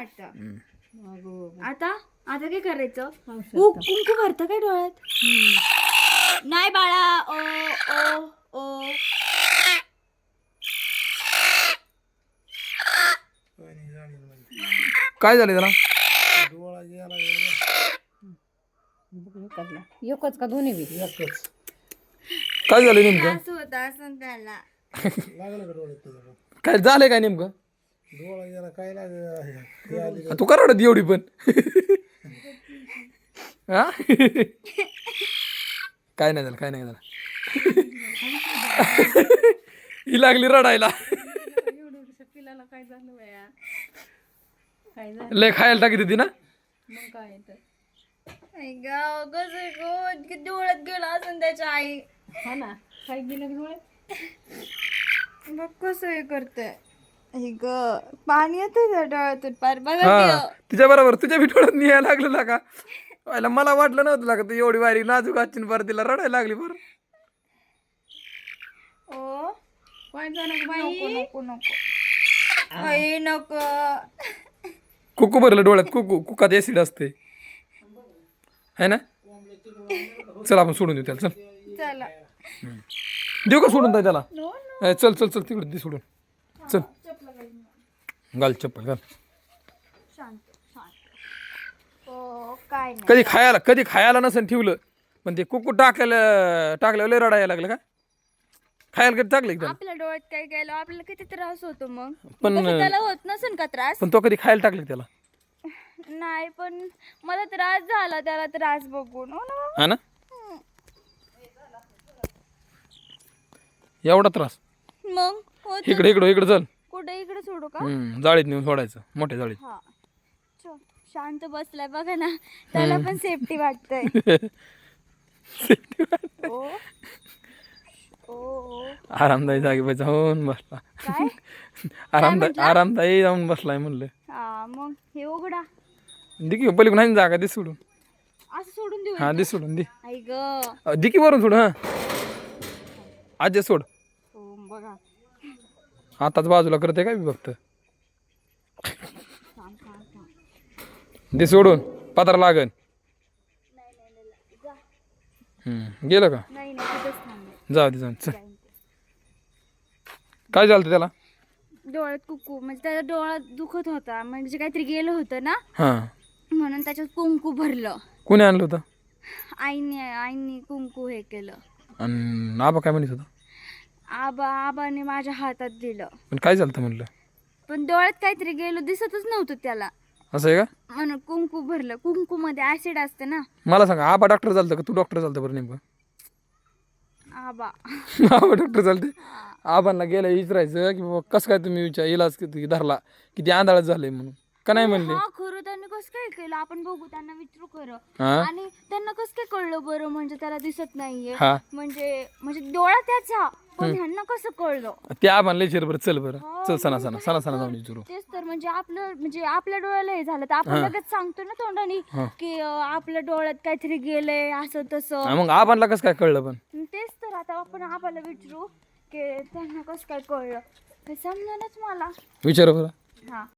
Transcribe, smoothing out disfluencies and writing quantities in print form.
आता आता आता काय करायचं कुंकू भरतं काय डोळ्यात नाही बाळा ओ ओ ओ काय झालं त्याला एकच का दोन्ही बी काय झालं नेमकं असं होतं असं त्याला काय झालंय काय नेमकं तू का रडत एवढी पण हा काय नाही झालं काय नाही झालं ही लागली रडायला काय झालं बाया लय खायला टाकीत होती ना मग काय तर कसं डोळ्यात गेला असं त्याच्या आई हा ना काय गेलं डोळे बघ कसं हे करतंय ग पाणी येतं त्या डोळ्यातून पार बघा हा तिच्या बरोबर तुझ्या बिठोळ्यात न्यायला लागलं का व्हायला मला वाटलं नव्हतं का तू एवढी बारीक नाजूक आजची बरं तिला रडायला लागली बरं ओ काय झालं नको नको नको आई नको कुकू भरलं डोळ्यात कुकू कुकात ऍसिड असते है ना चल आपण सोडून देऊ त्याला चल चला देऊ का सोडून त्याला चल चल चल तिकडे दे सोडून चल घाल चप्पल घाल शांत शांत ओ काय नाही कधी खायला नसेल ठेवलं पण ते कुकू टाकल्यावर लय रडायला लागलं का खायला कधी टाकलं एकदम आपल्या डोळ्यात काय गेलं आपल्याला किती त्रास होतो मग पण तसं त्याला होत नसेल का त्रास पण तो कधी खायला टाकलं त्याला नाही पण मला त्रास झाला त्याला त्रास बघून हो ना बाबा? हा ना एवढा त्रास मग होत इकडे चल कुठे इकडे सोडू का जाळीत नेऊन सोडायचं मोठ्या जाळीत हा चल शांत बसलाय बघा ना त्याला पण सेफ्टी वाटतंय ओ ओ आरामदायी जागी जाऊन बसला काय आरामदायी जाऊन बसलाय म्हणलं हा मग हे उघडा दिकी पलीकडून नाही जागा दे सोडून असं सोडून देऊ हा दे सोडून दे आई ग दिकी वरून सोड हा आज सोड हो बघा आताच बाजूला करते काय मी फक्त थांब थांब थांब दे सोडून पत्र लागन नाही नाही नाही जा गेलं का नाही नाही तिथेच थांबले जाऊ दे जाऊन चल काय झालं त्याला डोळ्यात कुंकू म्हणजे त्याचा डोळा दुखत होता म्हणजे काहीतरी गेलं होतं ना हा म्हणून त्याच्यात कुंकू भरलं कोणी आणलं होतं आईने कुंकू हे केलं आणि आबा काय म्हणत होता आबाने माझ्या हातात दिलं पण काय झालं म्हणलं पण डोळ्यात काहीतरी गेलं दिसतच नव्हतं त्याला असं आहे का म्हणून कुंकू भरलं कुंकू मध्ये ऍसिड असते ना मला सांगा आबा डॉक्टर चालतं का तू डॉक्टर चालतं बरं नेमकं आबा आबा डॉक्टर चालते आबांना गेलं विचारायचं की बाबा कसं काय तुम्ही इलाज धरला किती आंधळच झालंय म्हणून का नाही म्हणले हा खरं त्यांनी कसं काय केलं आपण बघू त्यांना विचारू खरं हा आणि त्यांना कसं काय कळलं बरं म्हणजे त्याला दिसत नाहीये हा म्हणजे डोळा त्याचा पण ह्यांना कसं कळलं ते आबांना लय बरं चल बरं चल सणा जाऊन विचारू तेच तर म्हणजे आपल्या डोळ्याला हे झालं तर आपण लगेच सांगतो ना तोंडाने की आपल्या डोळ्यात काहीतरी गेलंय असं तसं मग आबांना कसं काय कळलं पण तेच तर आता आपण आबाला विचारू की त्यांना कसं काय कळलं हे समजेलच मला विचार बरं हा